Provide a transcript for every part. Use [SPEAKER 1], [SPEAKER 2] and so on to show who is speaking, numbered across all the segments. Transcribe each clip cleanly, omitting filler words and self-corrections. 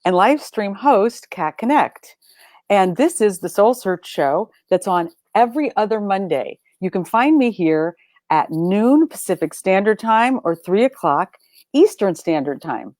[SPEAKER 1] and live stream host, Cat Connect. And this is the Soul Search Show that's on every other Monday. You can find me here at noon Pacific Standard Time or 3 o'clock Eastern Standard Time.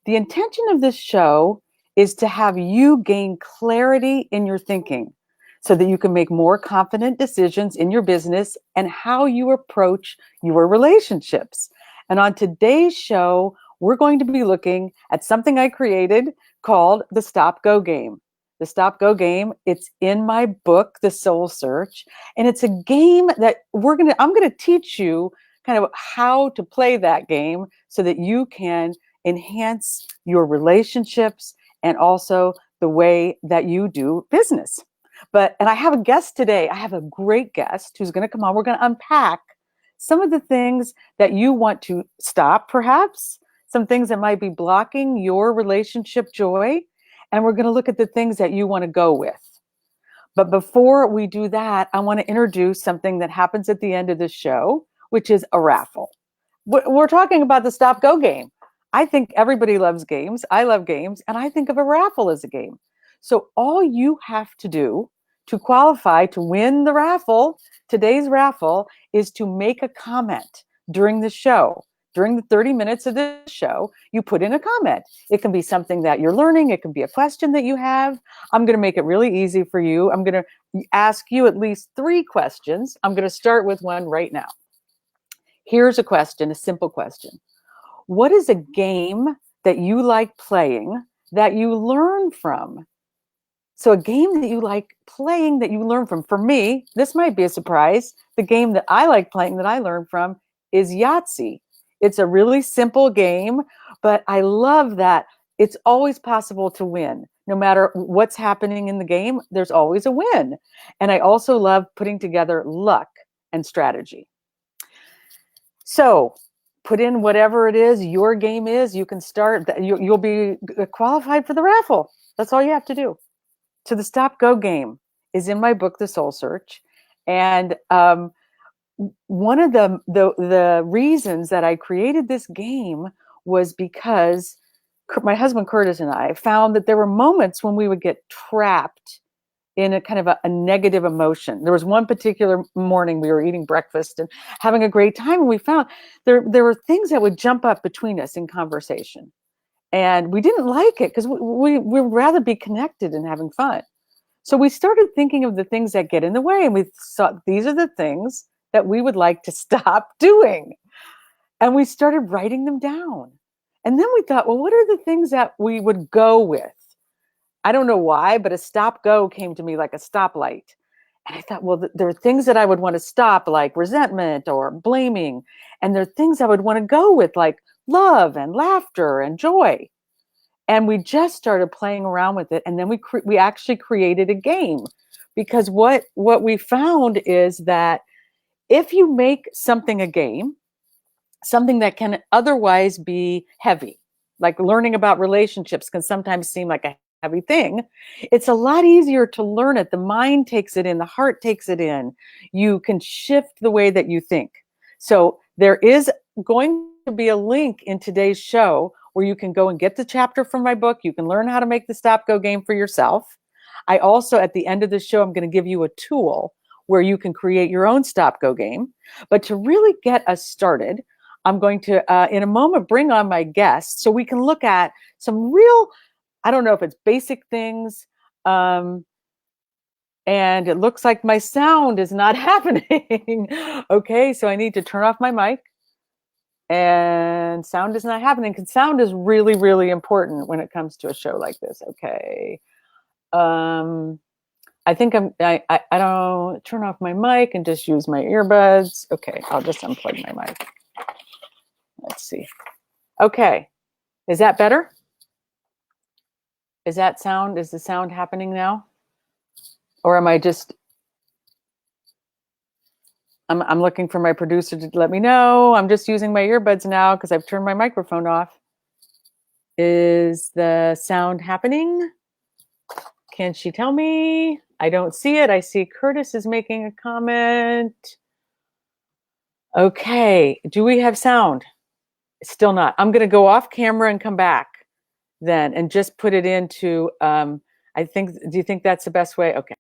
[SPEAKER 1] The intention of this show is to have you gain clarity in your thinking so that you can make more confident decisions in your business and how you approach your relationships. And on today's show, we're going to be looking at something I created called the Stop Go Game. The Stop Go Game, it's in my book, The Soul Search, and it's a game that I'm going to teach you kind of how to play that game so that you can enhance your relationships and also the way that you do business. And I have a guest today. I have a great guest who's going to come on. We're going to unpack some of the things that you want to stop, perhaps, some things that might be blocking your relationship joy. And we're going to look at the things that you want to go with. But before we do that, I want to introduce something that happens at the end of the show, which is a raffle. We're talking about the Stop Go Game. I think everybody loves games. I love games. And I think of a raffle as a game. So all you have to do to qualify to win the raffle, today's raffle, is to make a comment during the show. During the 30 minutes of the show, you put in a comment. It can be something that you're learning. It can be a question that you have. I'm going to make it really easy for you. I'm going to ask you at least 3 questions. I'm going to start with one right now. Here's a question, a simple question. What is a game that you like playing that you learn from? So a game that you like playing that you learn from. For me, this might be a surprise. The game that I like playing that I learned from is Yahtzee. It's a really simple game, but I love that it's always possible to win. No matter what's happening in the game, there's always a win. And I also love putting together luck and strategy. So put in whatever it is your game is. You can start. You'll be qualified for the raffle. That's all you have to do. So the Stop Go Game is in my book, The Soul Search. And one of the reasons that I created this game was because my husband Curtis and I found that there were moments when we would get trapped in a kind of a negative emotion. There was one particular morning we were eating breakfast and having a great time, and we found there were things that would jump up between us in conversation. And we didn't like it because we'd rather be connected and having fun. So we started thinking of the things that get in the way, and we thought these are the things that we would like to stop doing. And we started writing them down. And then we thought, well, what are the things that we would go with? I don't know why, but a stop go came to me like a stoplight. And I thought, well, there are things that I would want to stop, like resentment or blaming. And there are things I would want to go with, like love and laughter and joy. And we just started playing around with it. And then we actually created a game, because what we found is that if you make something a game, something that can otherwise be heavy, like learning about relationships can sometimes seem like a heavy thing, it's a lot easier to learn it. The mind takes it in, the heart takes it in. You can shift the way that you think. So there is going to be a link in today's show where you can go and get the chapter from my book. You can learn how to make the Stop Go Game for yourself. I also, at the end of the show, I'm going to give you a tool where you can create your own Stop Go Game. But to really get us started, I'm going to, in a moment, bring on my guests so we can look at some real, I don't know if it's basic things, and it looks like my sound is not happening. Okay, so I need to turn off my mic. And sound is not happening, because sound is really, really important when it comes to a show like this. Okay. I think I don't turn off my mic and just use my earbuds. Okay, I'll just unplug my mic. Let's see. Okay. Is that better? Is the sound happening now? Or am I just, I'm looking for my producer to let me know. I'm just using my earbuds now because I've turned my microphone off. Is the sound happening? Can she tell me? I don't see it. I see Curtis is making a comment. Okay. Do we have sound? Still not. I'm going to go off camera and come back then and just put it into, do you think that's the best way? Okay.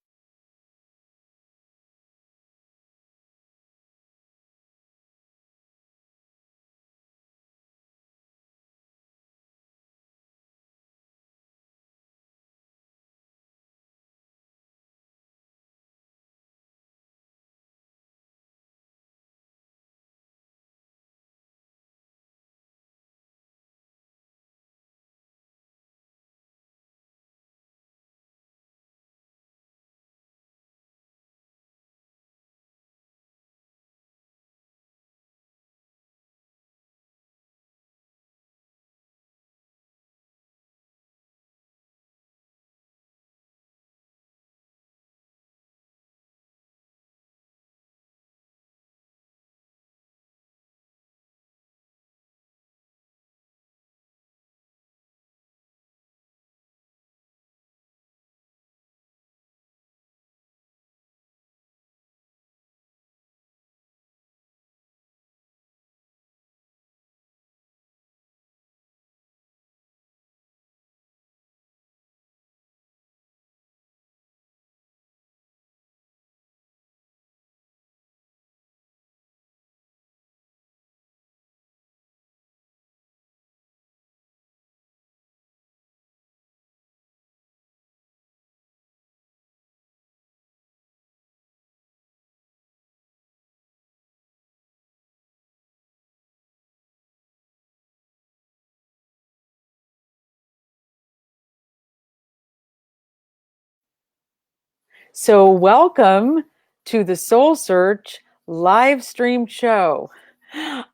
[SPEAKER 1] So, welcome to the Soul Search live stream show.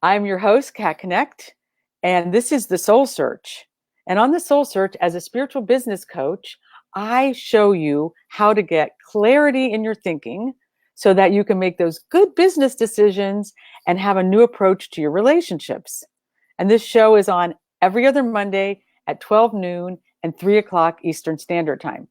[SPEAKER 1] I'm your host, Kat Connect, and this is the Soul Search. And on the Soul Search, as a spiritual business coach, I show you how to get clarity in your thinking so that you can make those good business decisions and have a new approach to your relationships. And this show is on every other Monday at 12 noon and 3 o'clock Eastern Standard Time.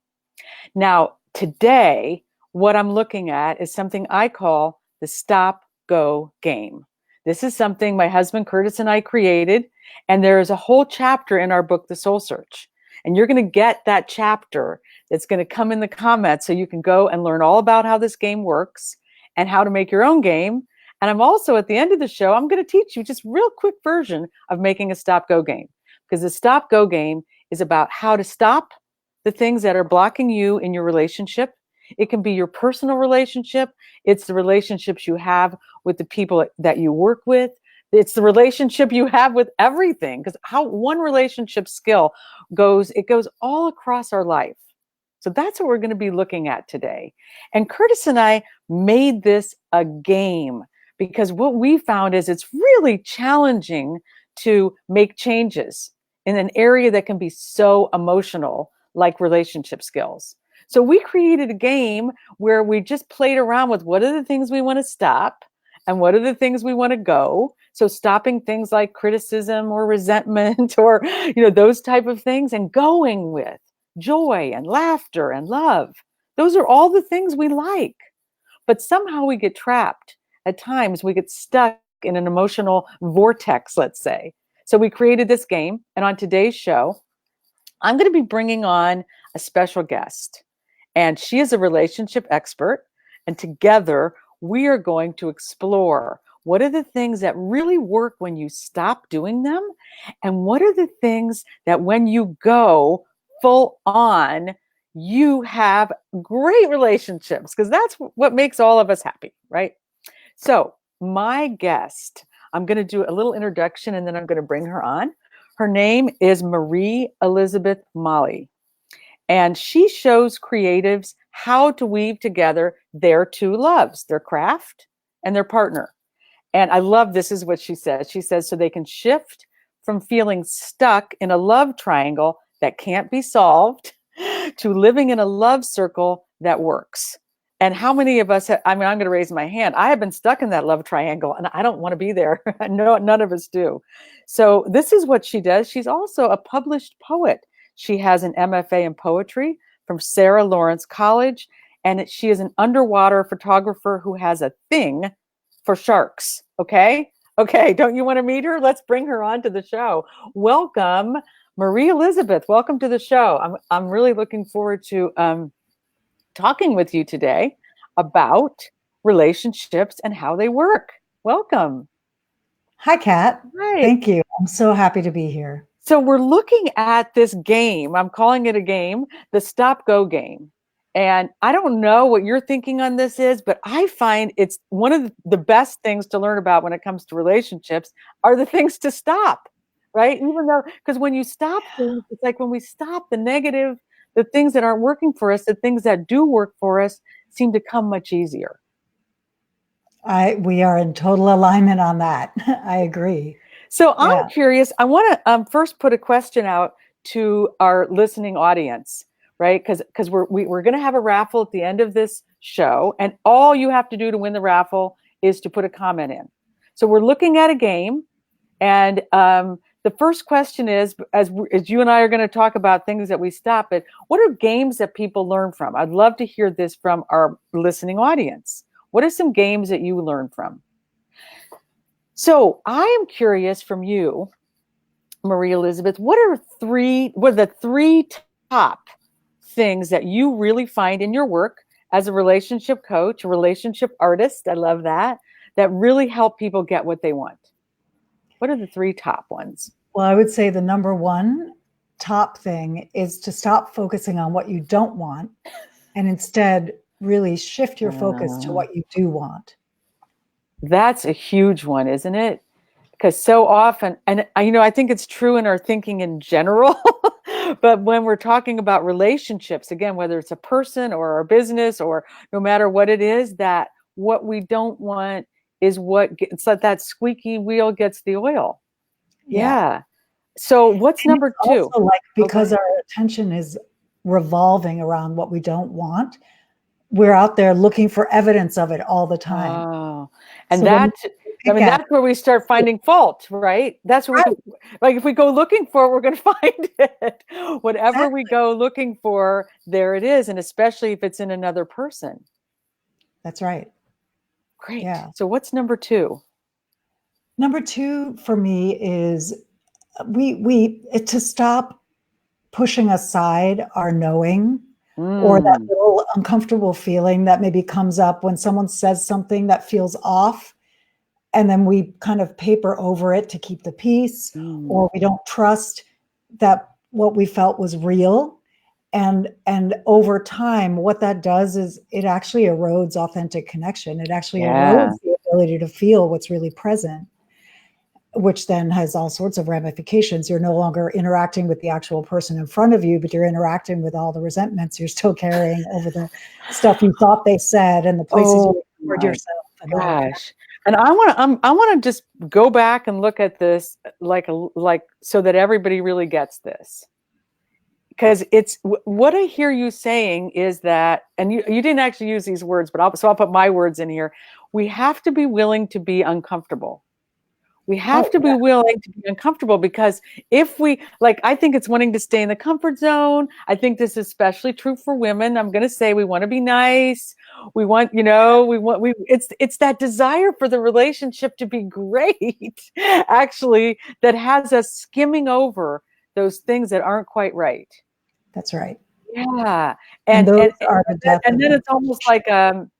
[SPEAKER 1] Now, today, what I'm looking at is something I call the stop go game. This is something my husband Curtis and I created, and there is a whole chapter in our book, The Soul Search. And you're going to get that chapter that's going to come in the comments so you can go and learn all about how this game works and how to make your own game. And I'm also, at the end of the show, I'm going to teach you just a real quick version of making a stop go game, because the stop go game is about how to stop the things that are blocking you in your relationship. It can be your personal relationship. It's the relationships you have with the people that you work with. It's the relationship you have with everything, because how one relationship skill goes, it goes all across our life. So that's what we're going to be looking at today. And Curtis and I made this a game because what we found is it's really challenging to make changes in an area that can be so emotional, like relationship skills. So we created a game where we just played around with what are the things we want to stop and what are the things we want to go. So stopping things like criticism or resentment or, those type of things, and going with joy and laughter and love. Those are all the things we like. But somehow we get trapped. At times we get stuck in an emotional vortex, let's say. So we created this game. And on today's show, I'm going to be bringing on a special guest, and she is a relationship expert. And together we are going to explore what are the things that really work when you stop doing them, and what are the things that when you go full on, you have great relationships, because that's what makes all of us happy, right? So my guest, I'm going to do a little introduction and then I'm going to bring her on. Her name is Marie Elizabeth Molly, and she shows creatives how to weave together their two loves, their craft and their partner. And I love, this is what she says. She says, so they can shift from feeling stuck in a love triangle that can't be solved to living in a love circle that works. And how many of us, I'm going to raise my hand. I have been stuck in that love triangle and I don't want to be there. No, none of us do. So this is what she does. She's also a published poet. She has an MFA in poetry from Sarah Lawrence College. And she is an underwater photographer who has a thing for sharks. Okay. Okay. Don't you want to meet her? Let's bring her on to the show. Welcome, Marie Elizabeth, welcome to the show. I'm really looking forward to talking with you today about relationships and how they work. Welcome.
[SPEAKER 2] Hi, Kat.
[SPEAKER 1] Right.
[SPEAKER 2] Thank you. I'm so happy to be here.
[SPEAKER 1] So we're looking at this game. I'm calling it a game, the stop go game. And I don't know what your thinking on this is, but I find it's one of the best things to learn about when it comes to relationships are the things to stop, right? Even though, because when you stop things, it's like when we stop the negative, the things that aren't working for us, the things that do work for us seem to come much easier.
[SPEAKER 2] We are in total alignment on that. I agree.
[SPEAKER 1] So I'm
[SPEAKER 2] Yeah.
[SPEAKER 1] curious. I want to first put a question out to our listening audience, right? Because we're going to have a raffle at the end of this show, and all you have to do to win the raffle is to put a comment in. So we're looking at a game, and the first question is, as you and I are going to talk about things that we stop at, what are games that people learn from? I'd love to hear this from our listening audience. What are some games that you learn from? So I am curious from you, Marie Elizabeth, what are the three top things that you really find in your work as a relationship coach, a relationship artist? I love that really help people get what they want. What are the three top ones?
[SPEAKER 2] Well, I would say the number one top thing is to stop focusing on what you don't want and instead really shift your focus to
[SPEAKER 1] Uh,
[SPEAKER 2] what you do want.
[SPEAKER 1] that's a huge one, isn't it? Because so often, and I think it's true in our thinking in general, but when we're talking about relationships, again, whether it's a person or our business or no matter what it is, that what we don't want is what gets, like that squeaky wheel gets the oil.
[SPEAKER 2] Yeah.
[SPEAKER 1] Yeah. So what's
[SPEAKER 2] And it's
[SPEAKER 1] number two?
[SPEAKER 2] also like because
[SPEAKER 1] Okay.
[SPEAKER 2] our attention is revolving around what we don't want, we're out there looking for evidence of it all the time.
[SPEAKER 1] Oh, and
[SPEAKER 2] So when
[SPEAKER 1] that,
[SPEAKER 2] you
[SPEAKER 1] I
[SPEAKER 2] pick
[SPEAKER 1] mean,
[SPEAKER 2] at
[SPEAKER 1] that's where we start finding fault, right? That's where we
[SPEAKER 2] right,
[SPEAKER 1] go, like if we go looking for it, we're going to find it. Whatever we
[SPEAKER 2] exactly.
[SPEAKER 1] go looking for, there it is. And especially if it's in another person.
[SPEAKER 2] That's right.
[SPEAKER 1] Great.
[SPEAKER 2] Yeah.
[SPEAKER 1] So what's number two?
[SPEAKER 2] Number two for me is to stop pushing aside our knowing or that
[SPEAKER 1] Mm,
[SPEAKER 2] little uncomfortable feeling that maybe comes up when someone says something that feels off, and then we kind of paper over it to keep the peace,
[SPEAKER 1] mm,
[SPEAKER 2] or we don't trust that what we felt was real. And over time, what that does is it actually erodes authentic connection. It actually
[SPEAKER 1] yeah.
[SPEAKER 2] erodes the ability to feel what's really present, which then has all sorts of ramifications. You're no longer interacting with the actual person in front of you, but you're interacting with all the resentments you're still carrying over the stuff you thought they said and the places
[SPEAKER 1] Oh
[SPEAKER 2] you ignored
[SPEAKER 1] my
[SPEAKER 2] yourself and all of that.
[SPEAKER 1] gosh. And I want to just go back and look at this like so that everybody really gets this. Because it's what I hear you saying is that, and you didn't actually use these words, but I'll put my words in here. We have to be willing to be uncomfortable. We have
[SPEAKER 2] Oh,
[SPEAKER 1] to be
[SPEAKER 2] yeah,
[SPEAKER 1] willing to be uncomfortable because if we like, I think it's wanting to stay in the comfort zone. I think this is especially true for women. I'm going to say we want to be nice. We want, it's that desire for the relationship to be great, actually, that has us skimming over those things that aren't quite right.
[SPEAKER 2] that's right.
[SPEAKER 1] Yeah,
[SPEAKER 2] And
[SPEAKER 1] and
[SPEAKER 2] those
[SPEAKER 1] and
[SPEAKER 2] are the death
[SPEAKER 1] and
[SPEAKER 2] of
[SPEAKER 1] then
[SPEAKER 2] the
[SPEAKER 1] it's almost like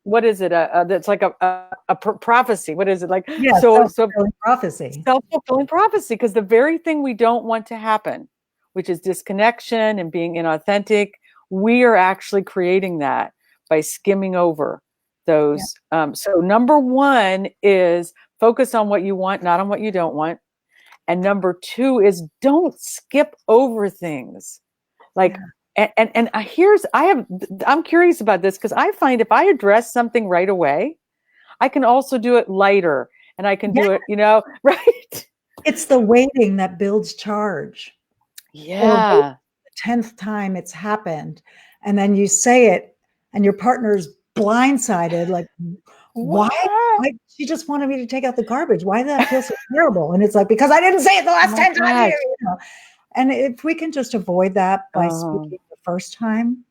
[SPEAKER 1] what is it? That's like a prophecy. What is it like?
[SPEAKER 2] yeah,
[SPEAKER 1] So
[SPEAKER 2] self-fulfilling prophecy.
[SPEAKER 1] self-fulfilling prophecy, because the very thing we don't want to happen, which is disconnection and being inauthentic, we are actually creating that by skimming over
[SPEAKER 2] Yeah,
[SPEAKER 1] those. So number one is focus on what you want, not on what you don't want. And number two is don't skip over things. Like,
[SPEAKER 2] yeah,
[SPEAKER 1] and I'm curious about this because I find if I address something right away, I can also do it lighter and I can
[SPEAKER 2] yeah.
[SPEAKER 1] do it, right?
[SPEAKER 2] It's the waiting that builds charge. Or wait
[SPEAKER 1] Yeah.
[SPEAKER 2] the 10th time it's happened, and then you say it, and your partner's blindsided, like, why?
[SPEAKER 1] What?
[SPEAKER 2] Why she just wanted me to take out the garbage. Why did that feel so terrible? And it's like, because I didn't say it the
[SPEAKER 1] Oh
[SPEAKER 2] last
[SPEAKER 1] my
[SPEAKER 2] 10 times,
[SPEAKER 1] gosh.
[SPEAKER 2] you know. And if we can just avoid that by
[SPEAKER 1] Oh,
[SPEAKER 2] speaking the first time,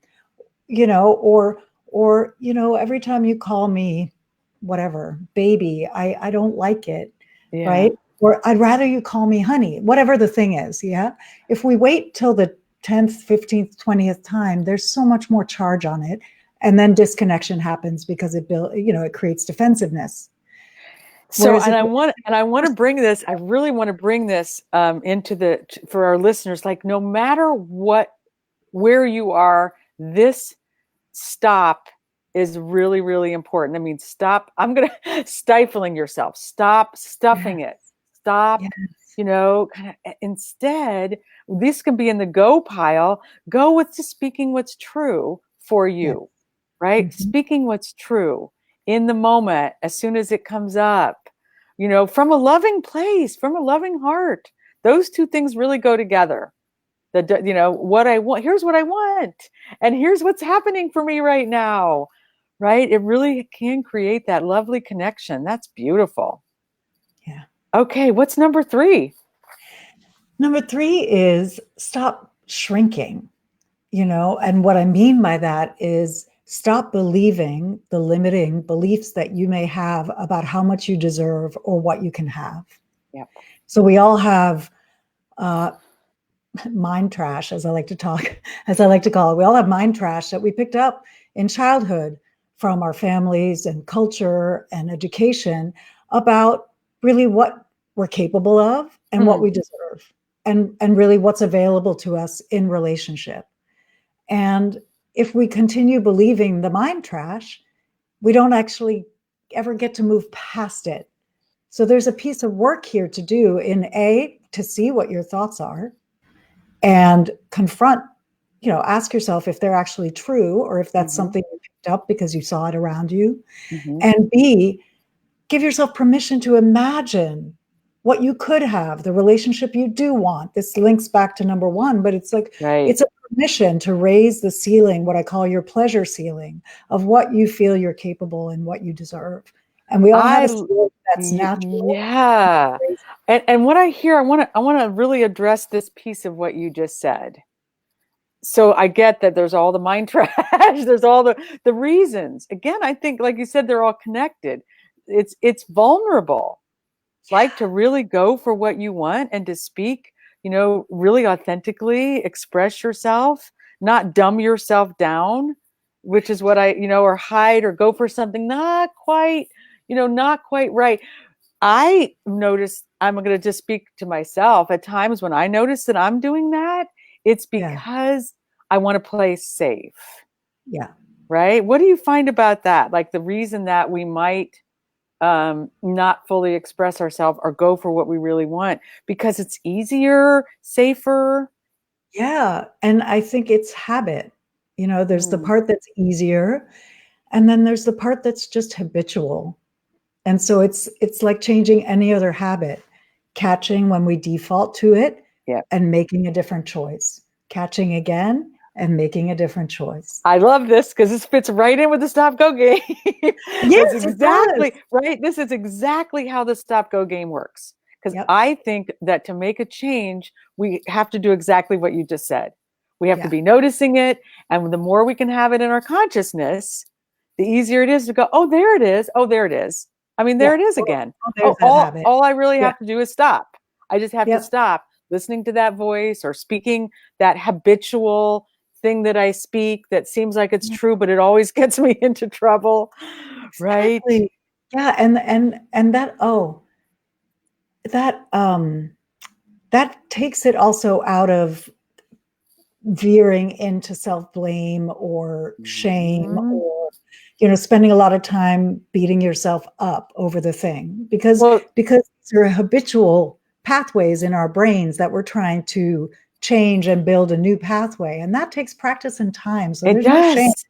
[SPEAKER 2] or every time you call me whatever, baby, I don't like it,
[SPEAKER 1] yeah.
[SPEAKER 2] right? or I'd rather you call me honey, whatever the thing is. Yeah. If we wait till the 10th, 15th, 20th time, there's so much more charge on it. And then disconnection happens because it creates defensiveness.
[SPEAKER 1] So,
[SPEAKER 2] Whereas
[SPEAKER 1] and
[SPEAKER 2] if
[SPEAKER 1] I want to bring this. I really want to bring this for our listeners. Like, no matter where you are, this stop is really, really important. I mean, stop. I'm gonna stifling yourself. Stop stuffing it.
[SPEAKER 2] yes,
[SPEAKER 1] Stop.
[SPEAKER 2] yes,
[SPEAKER 1] Kind of, instead, this can be in the go pile. Go with just speaking what's true for
[SPEAKER 2] yes.
[SPEAKER 1] you, right?
[SPEAKER 2] Mm-hmm.
[SPEAKER 1] Speaking what's true in the moment, as soon as it comes up, from a loving place, from a loving heart. Those two things really go together. What I want, here's what I want, and here's what's happening for me right now, right? It really can create that lovely connection. That's beautiful.
[SPEAKER 2] Yeah.
[SPEAKER 1] Okay, what's number 3?
[SPEAKER 2] Number 3 is stop shrinking, and what I mean by that is stop believing the limiting beliefs that you may have about how much you deserve or what you can have.
[SPEAKER 1] Yep.
[SPEAKER 2] So we all have uh, mind trash, as I like to call it. We all have mind trash that we picked up in childhood from our families and culture and education about really what we're capable of and what we deserve, and really what's available to us in relationship. And if we continue believing the mind trash, we don't actually ever get to move past it. So there's a piece of work here to do to see what your thoughts are and confront, ask yourself if they're actually true or if that's
[SPEAKER 1] Mm-hmm.
[SPEAKER 2] something you picked up because you saw it around you.
[SPEAKER 1] Mm-hmm.
[SPEAKER 2] And B, give yourself permission to imagine what you could have, the relationship you do want. This links back to number 1, but it's like,
[SPEAKER 1] Right.
[SPEAKER 2] it's a permission to raise the ceiling, what I call your pleasure ceiling, of what you feel you're capable and what you deserve. And we all have
[SPEAKER 1] I
[SPEAKER 2] a ceiling that's natural.
[SPEAKER 1] Yeah. And what I hear, I want to really address this piece of what you just said. So I get that there's all the mind trash, there's all the reasons. Again, I think, like you said, they're all connected. It's vulnerable, like, to really go for what you want and to speak, really authentically express yourself, not dumb yourself down, which is what or hide or go for something not quite right. I notice, I'm going to just speak to myself, at times when I notice that I'm doing that, it's
[SPEAKER 2] Yeah.
[SPEAKER 1] because I want to play safe,
[SPEAKER 2] Yeah.
[SPEAKER 1] right? What do you find about that? Like, the reason that we might not fully express ourselves or go for what we really want, because it's easier, safer.
[SPEAKER 2] Yeah. And I think it's habit. There's the
[SPEAKER 1] Mm,
[SPEAKER 2] part that's easier, and then there's the part that's just habitual. And so it's like changing any other habit, catching when we default to it
[SPEAKER 1] yeah.
[SPEAKER 2] and making a different choice, catching again and making a different choice.
[SPEAKER 1] I love this because this fits right in with the stop go game. That's
[SPEAKER 2] Yes, it does.
[SPEAKER 1] exactly right. This is exactly how the stop go game works. Because
[SPEAKER 2] Yep.
[SPEAKER 1] I think that to make a change, we have to do exactly what you just said. We have to
[SPEAKER 2] Yeah.
[SPEAKER 1] be noticing it. And the more we can have it in our consciousness, the easier it is to go, oh, there it is. Oh, there it is. I mean, there
[SPEAKER 2] Yeah.
[SPEAKER 1] it is
[SPEAKER 2] Oh,
[SPEAKER 1] again.
[SPEAKER 2] oh,
[SPEAKER 1] Oh,
[SPEAKER 2] there's that habit.
[SPEAKER 1] all I really
[SPEAKER 2] Yeah.
[SPEAKER 1] have to do is stop. I just have to
[SPEAKER 2] Yep.
[SPEAKER 1] stop listening to that voice or speaking that habitual thing that I speak that seems like it's
[SPEAKER 2] Yeah,
[SPEAKER 1] true, but it always gets me into trouble. Right?
[SPEAKER 2] exactly. Yeah. And that that takes it also out of veering into self-blame or shame,
[SPEAKER 1] Mhm.
[SPEAKER 2] or spending a lot of time beating yourself up over the thing, because
[SPEAKER 1] Well,
[SPEAKER 2] there are habitual pathways in our brains that we're trying to change and build a new pathway, and that takes practice and time. So
[SPEAKER 1] it
[SPEAKER 2] there's no shame.
[SPEAKER 1] does.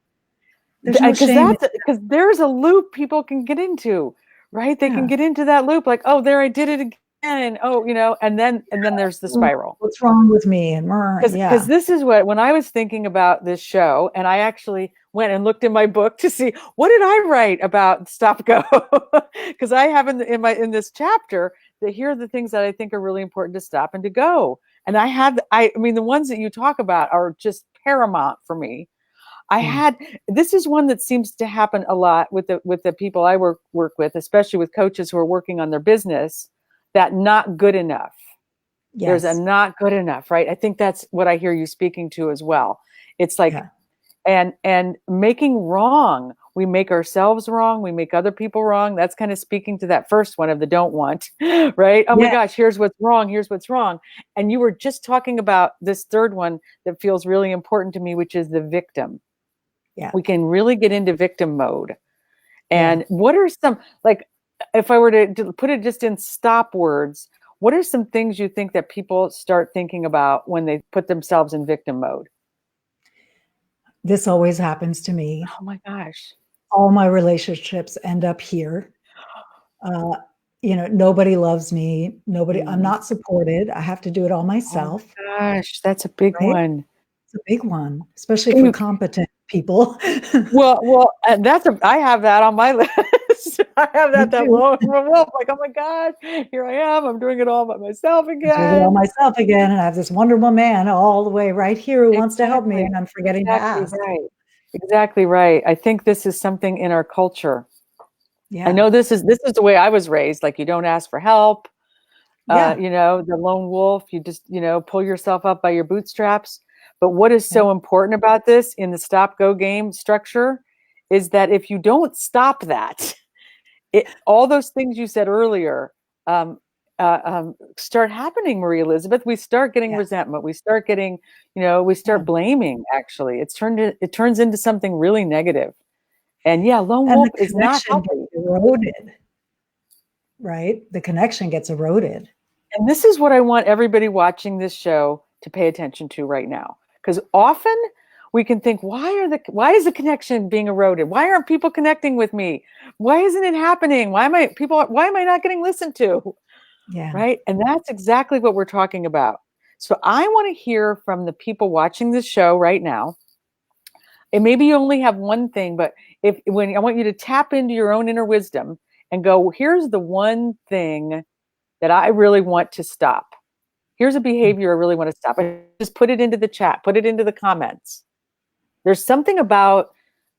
[SPEAKER 2] There's no
[SPEAKER 1] Because
[SPEAKER 2] shame in
[SPEAKER 1] there's a loop people can get into, right? They can
[SPEAKER 2] yeah.
[SPEAKER 1] get into that loop, like, oh, there I did it again, and oh, and then there's the spiral.
[SPEAKER 2] What's wrong with me? And
[SPEAKER 1] Because
[SPEAKER 2] yeah.
[SPEAKER 1] this is what, when I was thinking about this show, and I actually went and looked in my book to see what did I write about stop go, because I have in this chapter that here are the things that I think are really important to stop and to go, and I mean, the ones that you talk about are just paramount for me.
[SPEAKER 2] Yeah.
[SPEAKER 1] This is one that seems to happen a lot with the people I work with, especially with coaches who are working on their business. that not good enough. There's a
[SPEAKER 2] Yes.
[SPEAKER 1] not good enough, right? I think that's what I hear you speaking to as well. It's like,
[SPEAKER 2] Yeah.
[SPEAKER 1] and making wrong. We make ourselves wrong. We make other people wrong. That's kind of speaking to that first one of the don't want, right? Oh my
[SPEAKER 2] Yeah.
[SPEAKER 1] gosh, here's what's wrong. Here's what's wrong. And you were just talking about this third one that feels really important to me, which is the victim.
[SPEAKER 2] Yeah.
[SPEAKER 1] We can really get into victim mode.
[SPEAKER 2] Yeah.
[SPEAKER 1] And what are some, like, if I were to put it just in stop words, what are some things you think that people start thinking about when they put themselves in victim mode?
[SPEAKER 2] This always happens to me.
[SPEAKER 1] Oh my gosh.
[SPEAKER 2] All my relationships end up here. Uh, nobody loves me. I'm
[SPEAKER 1] Mm.
[SPEAKER 2] not supported. I have to do it all
[SPEAKER 1] Oh my
[SPEAKER 2] myself,
[SPEAKER 1] gosh, that's a big
[SPEAKER 2] right?
[SPEAKER 1] one.
[SPEAKER 2] It's a big one, especially
[SPEAKER 1] Can
[SPEAKER 2] for
[SPEAKER 1] you,
[SPEAKER 2] competent people.
[SPEAKER 1] that's I have that on my list. I have
[SPEAKER 2] Me
[SPEAKER 1] that
[SPEAKER 2] too.
[SPEAKER 1] lone wolf. Like, oh my gosh, here I am. I'm doing it all by myself
[SPEAKER 2] I'm doing it all
[SPEAKER 1] again.
[SPEAKER 2] myself again, and I have this wonderful man all the way right here who wants to help me,
[SPEAKER 1] Exactly.
[SPEAKER 2] and I'm forgetting to
[SPEAKER 1] Exactly
[SPEAKER 2] ask.
[SPEAKER 1] right. Exactly right. I think this is something in our culture. I
[SPEAKER 2] Yeah.
[SPEAKER 1] know this is the way I was raised. Like, you don't ask for help.
[SPEAKER 2] Yeah.
[SPEAKER 1] The lone wolf. You just, pull yourself up by your bootstraps. But what is
[SPEAKER 2] Yeah.
[SPEAKER 1] so important about this in the stop go game structure is that if you don't stop that, all those things you said earlier um, start happening, Marie Elizabeth. We start getting
[SPEAKER 2] Yes.
[SPEAKER 1] resentment. We start getting, we
[SPEAKER 2] Yeah.
[SPEAKER 1] start blaming. Actually, it turns into something really negative. And yeah, lone
[SPEAKER 2] And
[SPEAKER 1] wolf
[SPEAKER 2] the
[SPEAKER 1] is not
[SPEAKER 2] connection gets
[SPEAKER 1] healthy.
[SPEAKER 2] eroded, right? The connection gets eroded.
[SPEAKER 1] And this is what I want everybody watching this show to pay attention to right now. Because often we can think, why is the connection being eroded? Why aren't people connecting with me? Why isn't it happening? Why am I not getting listened to?
[SPEAKER 2] Yeah.
[SPEAKER 1] Right? And that's exactly what we're talking about. So I want to hear from the people watching this show right now. And maybe you only have one thing, but when I want you to tap into your own inner wisdom and go, here's the one thing that I really want to stop. Here's a behavior I really want to stop. I just put it into the chat, put it into the comments. There's something about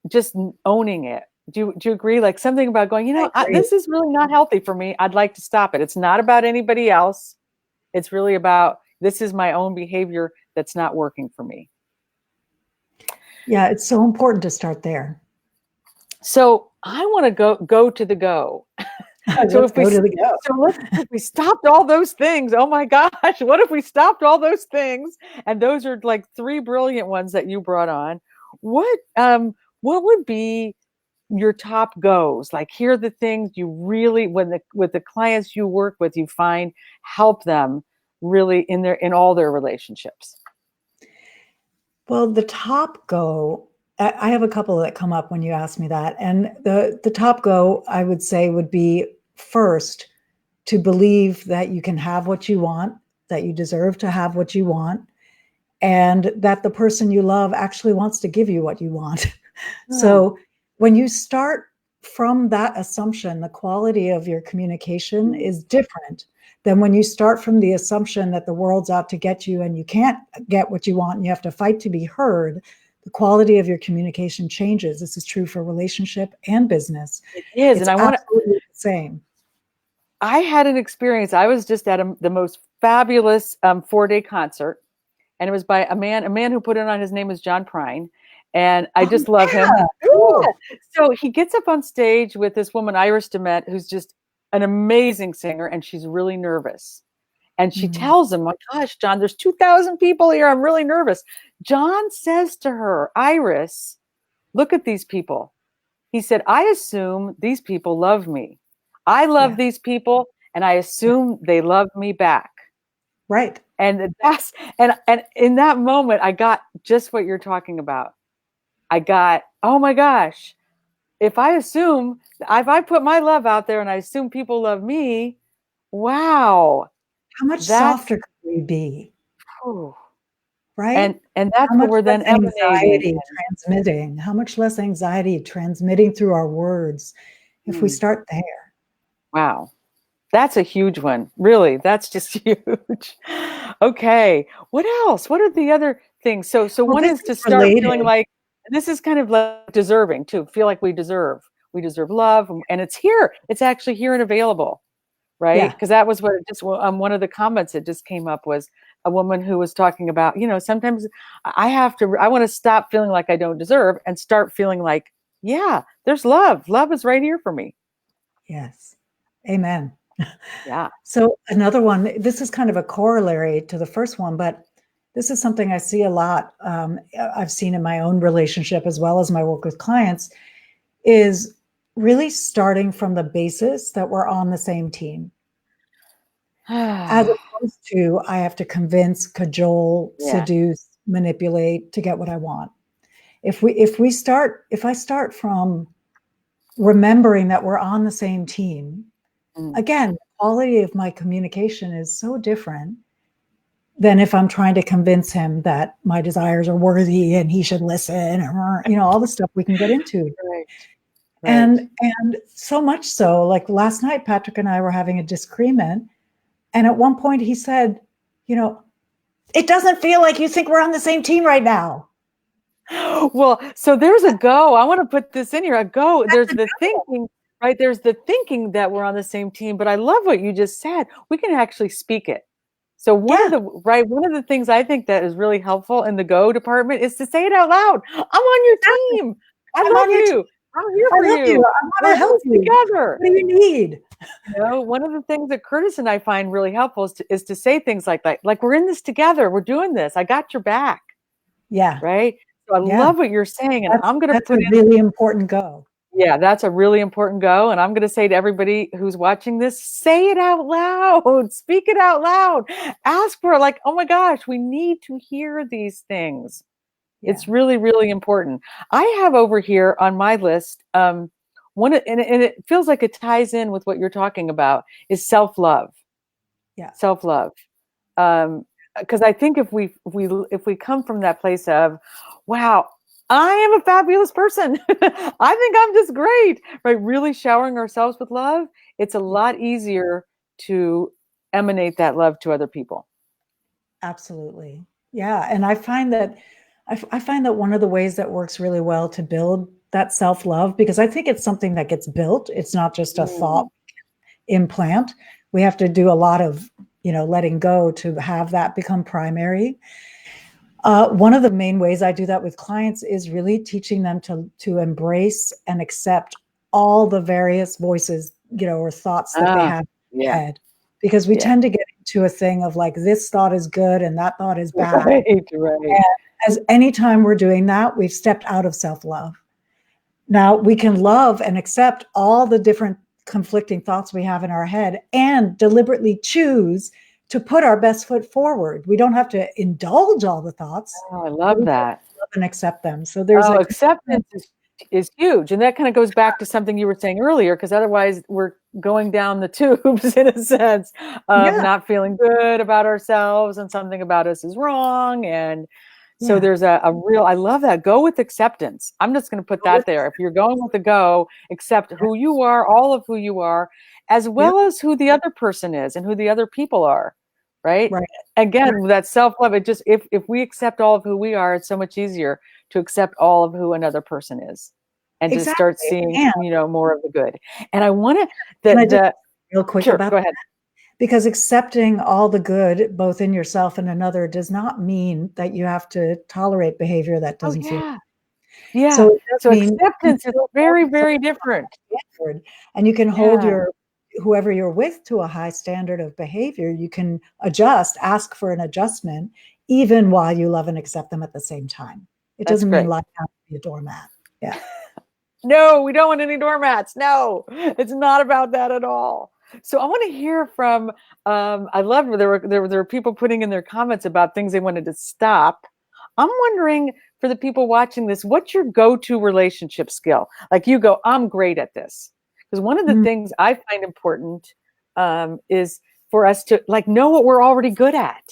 [SPEAKER 1] just owning it. Do you agree? Like, something about going,
[SPEAKER 2] I agree.
[SPEAKER 1] this is really not healthy for me. I'd like to stop it. It's not about anybody else. It's really about, this is my own behavior that's not working for me.
[SPEAKER 2] Yeah, it's so important to start there.
[SPEAKER 1] So I want to go to the go. So
[SPEAKER 2] Let's go to the go.
[SPEAKER 1] if we stopped all those things, oh my gosh, what if we stopped all those things? And those are like three brilliant ones that you brought on. What would be your top goes? Like, here are the things you really, with the clients you work with, you find help them really in all their relationships.
[SPEAKER 2] Well, the top go, I have a couple that come up when you ask me that. And the top go, I would say, would be first to believe that you can have what you want, that you deserve to have what you want, and that the person you love actually wants to give you what you want.
[SPEAKER 1] Hmm.
[SPEAKER 2] So when you start from that assumption, the quality of your communication is different than when you start from the assumption that the world's out to get you and you can't get what you want and you have to fight to be heard. The quality of your communication changes. This is true for relationship and business.
[SPEAKER 1] It is,
[SPEAKER 2] It's
[SPEAKER 1] and
[SPEAKER 2] absolutely the same.
[SPEAKER 1] I had an experience. I was just at the most fabulous 4-day concert, and it was by a man who put it on. His name is John Prine, and I
[SPEAKER 2] Oh,
[SPEAKER 1] just love him.
[SPEAKER 2] yeah,
[SPEAKER 1] Yeah.
[SPEAKER 2] cool.
[SPEAKER 1] So he gets up on stage with this woman, Iris DeMent, who's just an amazing singer, and she's really nervous. And she
[SPEAKER 2] Mhm.
[SPEAKER 1] tells him, "My gosh, John, there's 2,000 people here. I'm really nervous." John says to her, "Iris, look at these people." He said, "I assume these people love me. I love
[SPEAKER 2] Yeah,
[SPEAKER 1] these people, and I
[SPEAKER 2] yeah,
[SPEAKER 1] assume they love me back."
[SPEAKER 2] right.
[SPEAKER 1] And that's and in that moment, I got just what you're talking about. I got, oh my gosh, if I put my love out there and I assume people love me, wow,
[SPEAKER 2] How much
[SPEAKER 1] that's,
[SPEAKER 2] softer could we be,
[SPEAKER 1] whew.
[SPEAKER 2] right?
[SPEAKER 1] And that's
[SPEAKER 2] How
[SPEAKER 1] what
[SPEAKER 2] much
[SPEAKER 1] we're
[SPEAKER 2] less
[SPEAKER 1] then emanating.
[SPEAKER 2] anxiety transmitting? How much less anxiety transmitting through our words if we
[SPEAKER 1] Hmm.
[SPEAKER 2] start there?
[SPEAKER 1] Wow. That's a huge one. Really, that's just huge. Okay. What else? What are the other things? So
[SPEAKER 2] Well,
[SPEAKER 1] one
[SPEAKER 2] this
[SPEAKER 1] is to
[SPEAKER 2] is
[SPEAKER 1] start feeling
[SPEAKER 2] related.
[SPEAKER 1] like this is kind of like deserving too. Feel like we deserve. We deserve love, and it's here. It's actually here and available. right?
[SPEAKER 2] Yeah.
[SPEAKER 1] Because that was what it just one of the comments that just came up was a woman who was talking about, sometimes I want to stop feeling like I don't deserve and start feeling like, yeah, there's love. Love is right here for me.
[SPEAKER 2] Yes. Amen.
[SPEAKER 1] Yeah.
[SPEAKER 2] So another one, this is kind of a corollary to the first one, but this is something I see a lot. I've seen in my own relationship as well as my work with clients, is really starting from the basis that we're on the same team, as opposed to I have to convince, cajole,
[SPEAKER 1] Yeah.
[SPEAKER 2] seduce, manipulate to get what I want. If I start from remembering that we're on the same team,
[SPEAKER 1] Mm.
[SPEAKER 2] again, the quality of my communication is so different than if I'm trying to convince him that my desires are worthy and he should listen, or all the stuff we can get into.
[SPEAKER 1] Right. Right.
[SPEAKER 2] And so much so, like last night, Patrick and I were having a disagreement, and at one point he said, it doesn't feel like you think we're on the same team right now.
[SPEAKER 1] Well, so there's a go. I want to put this in here. A go. There's
[SPEAKER 2] That's a
[SPEAKER 1] the
[SPEAKER 2] go.
[SPEAKER 1] thinking, right? There's the thinking that we're on the same team, but I love what you just said. We can actually speak it. So
[SPEAKER 2] Yeah,
[SPEAKER 1] one of the things I think that is really helpful in the go department is to say it out loud. I'm on your
[SPEAKER 2] exactly.
[SPEAKER 1] team. I
[SPEAKER 2] I'm
[SPEAKER 1] love
[SPEAKER 2] on your team.
[SPEAKER 1] you. I'm here
[SPEAKER 2] I
[SPEAKER 1] for
[SPEAKER 2] love you.
[SPEAKER 1] you.
[SPEAKER 2] I want
[SPEAKER 1] We're
[SPEAKER 2] to
[SPEAKER 1] in
[SPEAKER 2] help
[SPEAKER 1] this
[SPEAKER 2] you.
[SPEAKER 1] together.
[SPEAKER 2] What do you need?
[SPEAKER 1] One of the things that Curtis and I find really helpful is to say things like that. Like, we're in this together. We're doing this. I got your back.
[SPEAKER 2] Yeah,
[SPEAKER 1] Right. So I
[SPEAKER 2] yeah.
[SPEAKER 1] love what you're saying. And I'm going to
[SPEAKER 2] That's
[SPEAKER 1] put
[SPEAKER 2] a
[SPEAKER 1] in,
[SPEAKER 2] really important go.
[SPEAKER 1] yeah, that's a really important go. And I'm going to say to everybody who's watching this, say it out loud, speak it out loud, ask for it. Like, oh my gosh, we need to hear these things.
[SPEAKER 2] Yeah,
[SPEAKER 1] It's really, really important. I have over here on my list, and it feels like it ties in with what you're talking about, is self-love.
[SPEAKER 2] yeah,
[SPEAKER 1] Self-love. Because I think if we come from that place of, wow, I am a fabulous person. I think I'm just great, right? Really showering ourselves with love, it's a
[SPEAKER 2] yeah,
[SPEAKER 1] lot easier to emanate that love to other people.
[SPEAKER 2] absolutely. Yeah, and I find that one of the ways that works really well to build that self-love, because I think it's something that gets built. It's not just a thought
[SPEAKER 1] Mm.
[SPEAKER 2] implant. We have to do a lot of, letting go to have that become primary. One of the main ways I do that with clients is really teaching them to embrace and accept all the various voices, or thoughts that they
[SPEAKER 1] Ah,
[SPEAKER 2] have in
[SPEAKER 1] yeah,
[SPEAKER 2] their head, because we
[SPEAKER 1] yeah.
[SPEAKER 2] tend to get into a thing of like, this thought is good and that thought is bad.
[SPEAKER 1] Right, right.
[SPEAKER 2] And as anytime we're doing that, we've stepped out of self-love. Now we can love and accept all the different conflicting thoughts we have in our head and deliberately choose to put our best foot forward. We don't have to indulge all the thoughts,
[SPEAKER 1] Oh, I
[SPEAKER 2] but
[SPEAKER 1] love
[SPEAKER 2] we
[SPEAKER 1] that.
[SPEAKER 2] can love and accept them. So there's
[SPEAKER 1] Oh,
[SPEAKER 2] a
[SPEAKER 1] acceptance is huge. And that kind of goes back to something you were saying earlier, because otherwise we're going down the tubes in a sense of
[SPEAKER 2] yeah,
[SPEAKER 1] not feeling good about ourselves and something about us is wrong. And so
[SPEAKER 2] yeah.
[SPEAKER 1] there's a real, I love that. Go with acceptance. I'm just going to put
[SPEAKER 2] Go with
[SPEAKER 1] that there. If you're going with the go, accept
[SPEAKER 2] yeah,
[SPEAKER 1] who you are, all of who you are, as
[SPEAKER 2] yeah,
[SPEAKER 1] well as who the other person is and who the other people are. Right.
[SPEAKER 2] right, right,
[SPEAKER 1] Again, that self-love, it just, if we accept all of who we are, it's so much easier to accept all of who another person is and to start
[SPEAKER 2] exactly.
[SPEAKER 1] seeing,
[SPEAKER 2] And
[SPEAKER 1] more of the good. And I want to,
[SPEAKER 2] can I just
[SPEAKER 1] the,
[SPEAKER 2] real quick
[SPEAKER 1] sure,
[SPEAKER 2] about
[SPEAKER 1] go
[SPEAKER 2] that?
[SPEAKER 1] ahead.
[SPEAKER 2] Because accepting all the good, both in yourself and another, does not mean that you have to tolerate behavior that
[SPEAKER 1] Oh,
[SPEAKER 2] doesn't feel.
[SPEAKER 1] yeah. Yeah.
[SPEAKER 2] So it does
[SPEAKER 1] So
[SPEAKER 2] mean you can
[SPEAKER 1] acceptance is
[SPEAKER 2] still hold
[SPEAKER 1] very,
[SPEAKER 2] yourself
[SPEAKER 1] very
[SPEAKER 2] to a
[SPEAKER 1] different.
[SPEAKER 2] high standard, and you can hold
[SPEAKER 1] Yeah.
[SPEAKER 2] your whoever you're with to a high standard of behavior. You can ask for an adjustment, even while you love and accept them at the same time. It
[SPEAKER 1] That's
[SPEAKER 2] doesn't mean
[SPEAKER 1] great.
[SPEAKER 2] life has to be a doormat. Yeah.
[SPEAKER 1] No, we don't want any doormats. No, it's not about that at all. So I want to hear from. I love there were people putting in their comments about things they wanted to stop. I'm wondering, for the people watching this, what's your go-to relationship skill? Like, you go, I'm great at this. Because one of the
[SPEAKER 2] Mm,
[SPEAKER 1] things I find important is for us to like know what we're already good at.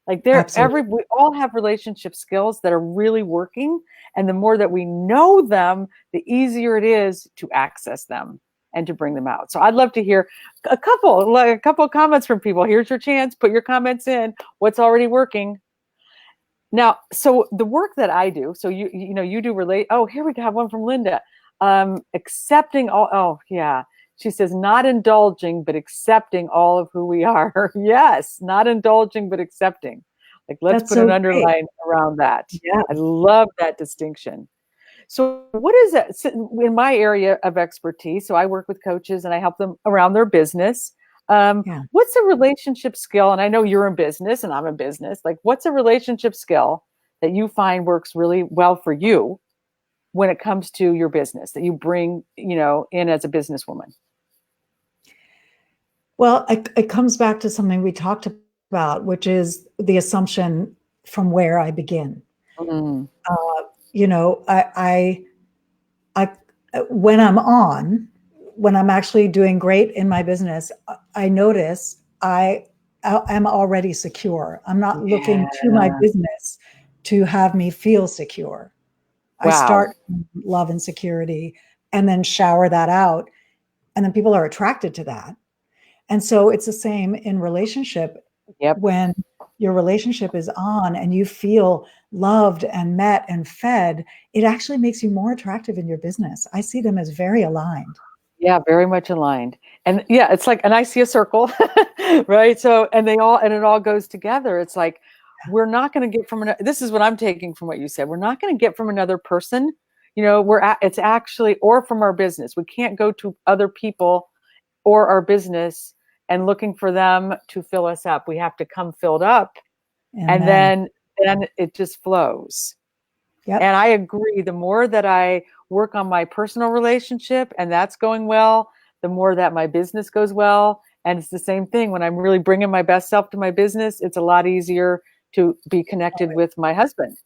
[SPEAKER 1] Like,
[SPEAKER 2] absolutely.
[SPEAKER 1] we all have relationship skills that are really working, and the more that we know them, the easier it is to access them and to bring them out. So I'd love to hear a couple of comments from people. Here's your chance. Put your comments in. What's already working? Now, so the work that I do, so you do relate. Oh, here we have one from Linda. Accepting all. Oh, yeah. She says, not indulging, but accepting all of who we are. Yes, not indulging, but accepting. Like, let's
[SPEAKER 2] That's
[SPEAKER 1] put an
[SPEAKER 2] so great.
[SPEAKER 1] underline around that.
[SPEAKER 2] Yeah.
[SPEAKER 1] I love that distinction. So what is it in my area of expertise? So I work with coaches and I help them around their business.
[SPEAKER 2] Yeah.
[SPEAKER 1] What's a relationship skill? And I know you're in business and I'm in business. Like, what's a relationship skill that you find works really well for you when it comes to your business that you bring, in as a businesswoman?
[SPEAKER 2] Well, it comes back to something we talked about, which is the assumption from where I begin.
[SPEAKER 1] Mm,
[SPEAKER 2] Uh, you know, I, when when I'm actually doing great in my business, I notice I am already secure. I'm not looking to my
[SPEAKER 1] yeah.
[SPEAKER 2] business to have me feel secure. I
[SPEAKER 1] Wow.
[SPEAKER 2] start from love and security and then shower that out. And then people are attracted to that. And so it's the same in relationship.
[SPEAKER 1] Yep.
[SPEAKER 2] When your relationship is on and you feel loved and met and fed, it actually makes you more attractive in your business. I see them as very aligned.
[SPEAKER 1] Yeah, very much aligned. And yeah, it's like, and I see a circle, right? So, and it all goes together. It's like, we're not going to get from this is what I'm taking from what you said. We're not going to get from another person, it's actually, or from our business. We can't go to other people or our business and looking for them to fill us up. We have to come filled up, and
[SPEAKER 2] Amen.
[SPEAKER 1] then it just flows.
[SPEAKER 2] Yep.
[SPEAKER 1] And I agree. The more that I work on my personal relationship and that's going well, the more that my business goes well. And it's the same thing when I'm really bringing my best self to my business. It's a lot easier to be connected with my husband.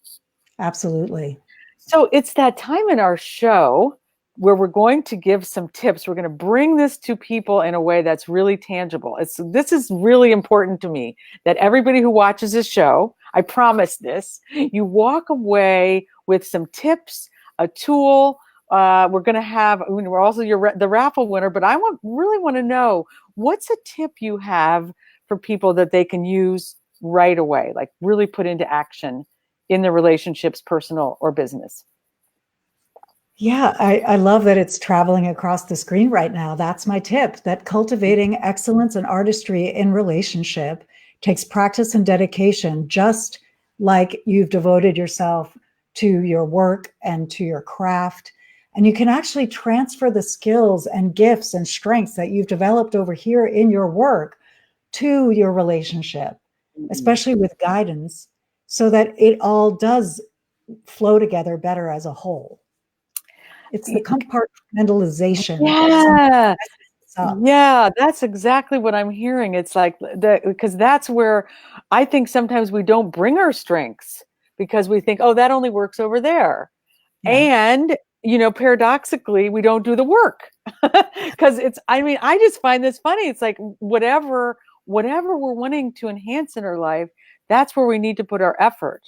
[SPEAKER 2] Absolutely.
[SPEAKER 1] So it's that time in our show where we're going to give some tips. We're going to bring this to people in a way that's really tangible. This is really important to me, that everybody who watches this show, I promise this, you walk away with some tips, a tool. We're going to have, we're also the raffle winner, but I really want to know, what's a tip you have for people that they can use right away, like really put into action in their relationships, personal or business?
[SPEAKER 2] Yeah, I love that it's traveling across the screen right now. That's my tip, that cultivating excellence and artistry in relationship takes practice and dedication, just like you've devoted yourself to your work and to your craft. And you can actually transfer the skills and gifts and strengths that you've developed over here in your work to your relationship,
[SPEAKER 1] Mhm.
[SPEAKER 2] especially with guidance, so that it all does flow together better as a whole. It's the compartmentalization that sometimes
[SPEAKER 1] Yeah.
[SPEAKER 2] messes us up.
[SPEAKER 1] Yeah, that's exactly what I'm hearing. It's like because that's where I think sometimes we don't bring our strengths because we think, oh, that only works over there.
[SPEAKER 2] Yeah.
[SPEAKER 1] And, paradoxically, we don't do the work. Because I just find this funny. It's like whatever we're wanting to enhance in our life, that's where we need to put our effort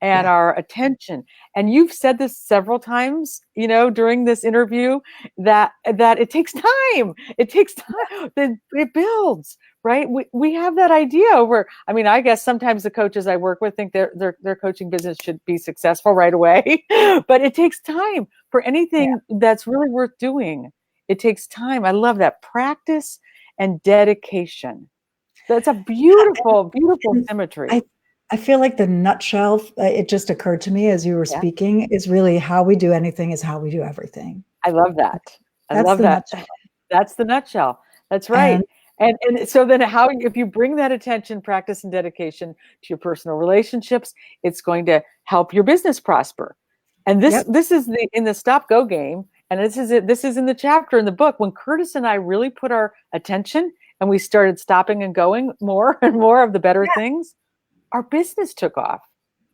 [SPEAKER 1] and
[SPEAKER 2] Yeah.
[SPEAKER 1] our attention. And you've said this several times, during this interview, that it takes time. It takes time. It builds, right? We have that idea over. I guess sometimes the coaches I work with think their coaching business should be successful right away, but it takes time for
[SPEAKER 2] Yeah.
[SPEAKER 1] anything that's really worth doing. It takes time. I love that, practice and dedication. That's a beautiful, beautiful
[SPEAKER 2] And
[SPEAKER 1] symmetry.
[SPEAKER 2] I I feel like the nutshell, it just occurred to me as you were
[SPEAKER 1] Yeah.
[SPEAKER 2] speaking, is really how we do anything is how we do everything.
[SPEAKER 1] I love that. I
[SPEAKER 2] That's
[SPEAKER 1] love
[SPEAKER 2] the
[SPEAKER 1] that.
[SPEAKER 2] nutshell.
[SPEAKER 1] That's the nutshell. That's right.
[SPEAKER 2] And
[SPEAKER 1] And so then if you bring that attention, practice, and dedication to your personal relationships, it's going to help your business prosper. And this
[SPEAKER 2] yep.
[SPEAKER 1] this is in the stop go game, and this is in the chapter in the book when Curtis and I really put our attention and we started stopping and going more and more of the better
[SPEAKER 2] Yeah.
[SPEAKER 1] things, our business took off.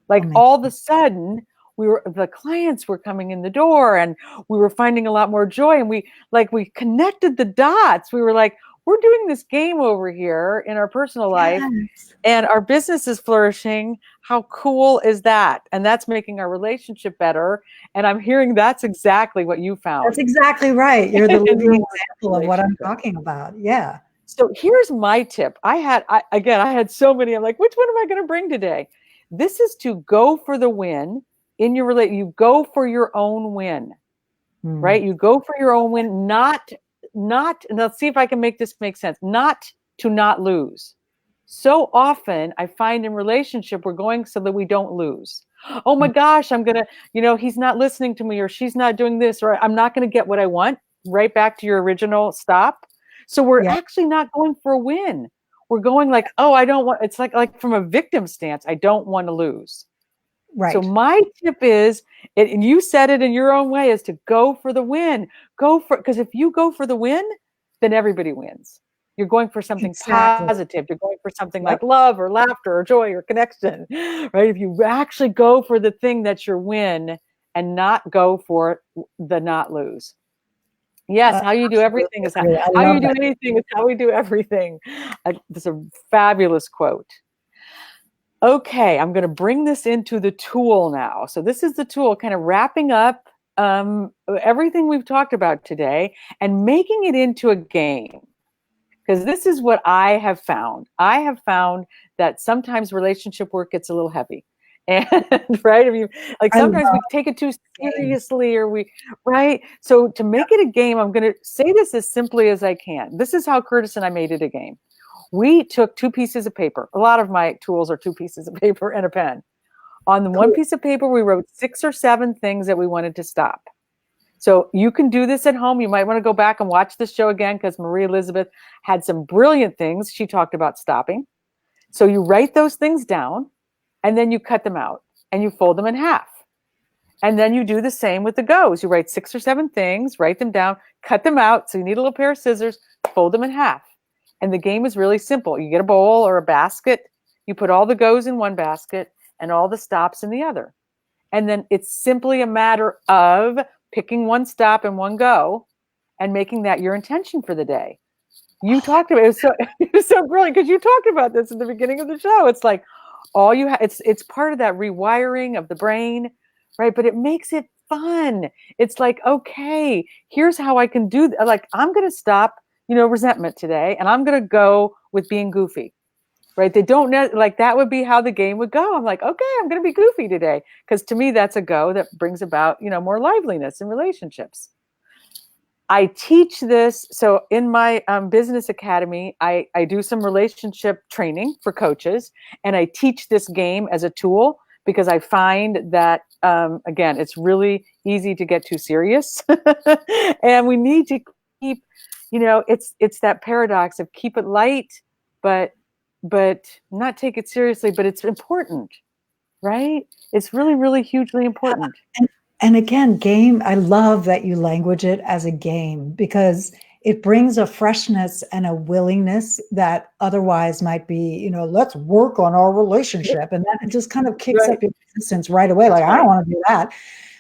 [SPEAKER 1] Like all of a
[SPEAKER 2] Amazing.
[SPEAKER 1] sudden, the clients were coming in the door and we were finding a lot more joy. And we connected the dots. We were like, we're doing this game over here in our personal life
[SPEAKER 2] Yes.
[SPEAKER 1] and our business is flourishing. How cool is that? And that's making our relationship better. And I'm hearing that's exactly what you
[SPEAKER 2] That's
[SPEAKER 1] found
[SPEAKER 2] exactly right. You're the
[SPEAKER 1] in
[SPEAKER 2] living
[SPEAKER 1] your
[SPEAKER 2] example of what I'm
[SPEAKER 1] relationship.
[SPEAKER 2] talking about. Yeah.
[SPEAKER 1] So here's my tip. I had so many. I'm like, which one am I going to bring today? This is to go for the win in you go for your own win,
[SPEAKER 2] Hmm.
[SPEAKER 1] right? You go for your own win, not not, and let's see if I can make this make sense, not to not lose. So often I find in relationship, we're going so that we don't lose. Oh my gosh, I'm going to, he's not listening to me, or she's not doing this, or I'm not going to get what I want. Right back to your original stop. So we're
[SPEAKER 2] Yeah.
[SPEAKER 1] actually not going for a win. We're going like, oh, I don't want, it's like from a victim stance, I don't want to lose. So
[SPEAKER 2] Right.
[SPEAKER 1] my tip is, and you said it in your own way, is to go for the win. Because if you go for the win, then everybody wins. You're going for something
[SPEAKER 2] Exactly.
[SPEAKER 1] positive. You're going for something
[SPEAKER 2] Yep.
[SPEAKER 1] like love or laughter or joy or connection, right? If you actually go for the thing that's your win and not go for the not lose. Yes, how you do
[SPEAKER 2] Absolutely
[SPEAKER 1] everything is
[SPEAKER 2] agree. I
[SPEAKER 1] how you
[SPEAKER 2] love
[SPEAKER 1] do
[SPEAKER 2] that.
[SPEAKER 1] anything is how we do everything. It's a fabulous quote. Okay, I'm going to bring this into the tool now. So this is the tool, kind of wrapping up everything we've talked about today and making it into a game. Because this is what I have found. I have found that sometimes relationship work gets a little heavy. And right, if you like,
[SPEAKER 2] I
[SPEAKER 1] sometimes
[SPEAKER 2] love
[SPEAKER 1] we take it too
[SPEAKER 2] games.
[SPEAKER 1] seriously, or right. So to make it a game, I'm going to say this as simply as I can. This is how Curtis and I made it a game. We took 2 pieces of paper. A lot of my tools are 2 pieces of paper and a pen. On the one
[SPEAKER 2] Cool.
[SPEAKER 1] piece of paper, we wrote 6 or 7 things that we wanted to stop. So you can do this at home. You might want to go back and watch this show again, because Marie Elizabeth had some brilliant things she talked about stopping. So you write those things down, and then you cut them out and you fold them in half. And then you do the same with the goes. You write 6 or 7 things, write them down, cut them out. So you need a little pair of scissors, fold them in half. And the game is really simple. You get a bowl or a basket, you put all the goes in one basket and all the stops in the other. And then it's simply a matter of picking one stop and one go and making that your intention for the day. You talked about it. It was so brilliant, because you talked about this at the beginning of the show. It's like all you have, it's part of that rewiring of the brain, right? But it makes it fun. It's like, okay, here's how I can do that. Like, I'm going to stop, resentment today, and I'm going to go with being goofy, right? They don't know, like, that would be how the game would go. I'm like, okay, I'm going to be goofy today, because to me, that's a go that brings about, more liveliness in relationships. I teach this. So in my business academy, I do some relationship training for coaches, and I teach this game as a tool, because I find that, again, it's really easy to get too serious. And we need to keep, it's that paradox of keep it light, but not take it seriously, but it's important, right? It's really, really hugely important.
[SPEAKER 2] And again, game, I love that you language it as a game, because it brings a freshness and a willingness that otherwise might be, let's work on our relationship. And then it just kind of kicks
[SPEAKER 1] Right.
[SPEAKER 2] up your resistance right away. Like, I don't want to do that.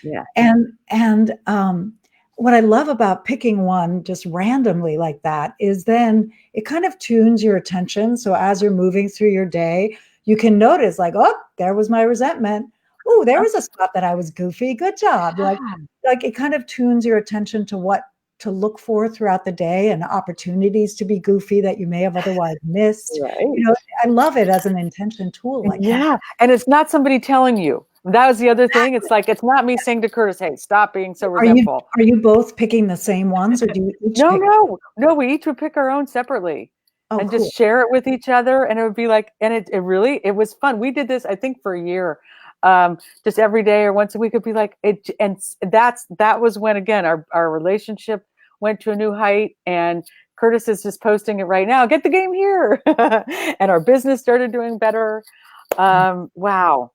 [SPEAKER 1] Yeah.
[SPEAKER 2] And what I love about picking one just randomly like that is then it kind of tunes your attention. So as you're moving through your day, you can notice, like, oh, there was my resentment. Oh, there was a spot that I was goofy. Good job. Like it kind of tunes your attention to what to look for throughout the day, and opportunities to be goofy that you may have otherwise missed.
[SPEAKER 1] Right.
[SPEAKER 2] I love it as an intention tool. Like,
[SPEAKER 1] Yeah. And it's not somebody telling you. That was the other thing. It's like, it's not me saying to Curtis, hey, stop being so resentful.
[SPEAKER 2] are you both picking the same ones, or do you each pick?
[SPEAKER 1] No, we each would pick our own separately
[SPEAKER 2] Oh,
[SPEAKER 1] and
[SPEAKER 2] cool.
[SPEAKER 1] just share it with each other. And it would be like, and it was fun. We did this, I think, for a year. Just every day or once a week, it'd be like it. And that was when, again, our relationship went to a new height. And Curtis is just posting it right now. Get the game here. And our business started doing better. Wow.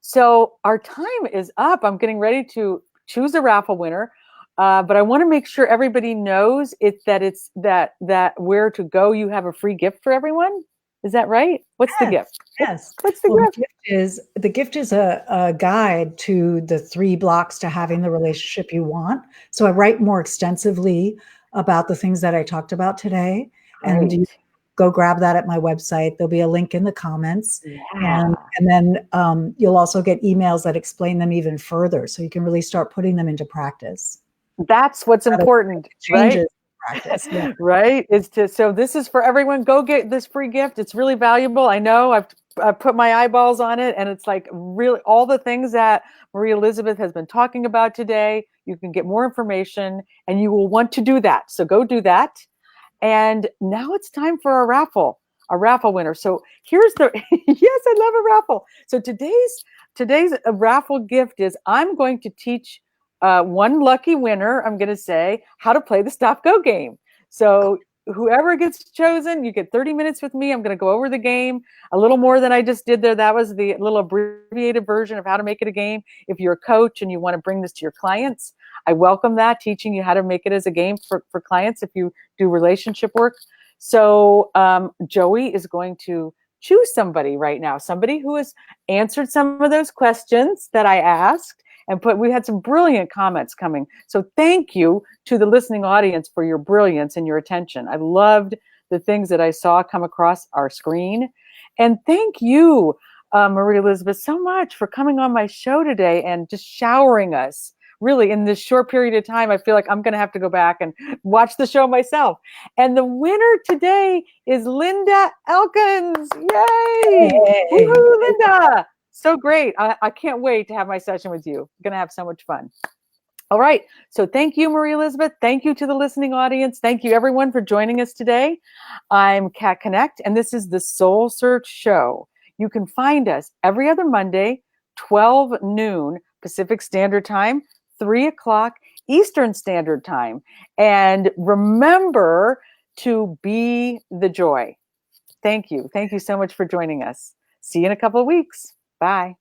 [SPEAKER 1] So our time is up. I'm getting ready to choose a raffle winner. But I want to make sure everybody knows that where to go. You have a free gift for everyone. Is that right? What's the gift?
[SPEAKER 2] Yes.
[SPEAKER 1] What's the gift?
[SPEAKER 2] The gift is a guide to the 3 blocks to having the relationship you want. So I write more extensively about the things that I talked about today. And you go grab that at my website. There'll be a link in the comments.
[SPEAKER 1] Yeah.
[SPEAKER 2] And then you'll also get emails that explain them even further. So you can really start putting them into practice.
[SPEAKER 1] That's what's important, right?
[SPEAKER 2] Practice. Yeah.
[SPEAKER 1] Right? So this is for everyone. Go get this free gift. It's really valuable. I know I put my eyeballs on it, and it's like really all the things that Marie Elizabeth has been talking about today. You can get more information, and you will want to do that. So go do that. And now it's time for a raffle winner. So here's the, yes, I love a raffle. So today's raffle gift is I'm going to teach one lucky winner, I'm going to say, how to play the Stop Go game. So whoever gets chosen, you get 30 minutes with me. I'm going to go over the game a little more than I just did there. That was the little abbreviated version of how to make it a game. If you're a coach and you want to bring this to your clients, I welcome that, teaching you how to make it as a game for clients if you do relationship work. So Joey is going to choose somebody right now, somebody who has answered some of those questions that I asked, and we had some brilliant comments coming. So thank you to the listening audience for your brilliance and your attention. I loved the things that I saw come across our screen. And thank you, Marie Elizabeth, so much for coming on my show today and just showering us. Really, in this short period of time, I feel like I'm going to have to go back and watch the show myself. And the winner today is Linda Elkins. Yay!
[SPEAKER 2] Hey.
[SPEAKER 1] Woohoo, Linda! So great. I can't wait to have my session with you. I'm going to have so much fun. All right. So thank you, Marie Elizabeth. Thank you to the listening audience. Thank you, everyone, for joining us today. I'm Kat Connect, and this is the Soul Search Show. You can find us every other Monday, 12 noon Pacific Standard Time, 3 o'clock Eastern Standard Time. And remember to be the joy. Thank you. Thank you so much for joining us. See you in a couple of weeks. Bye.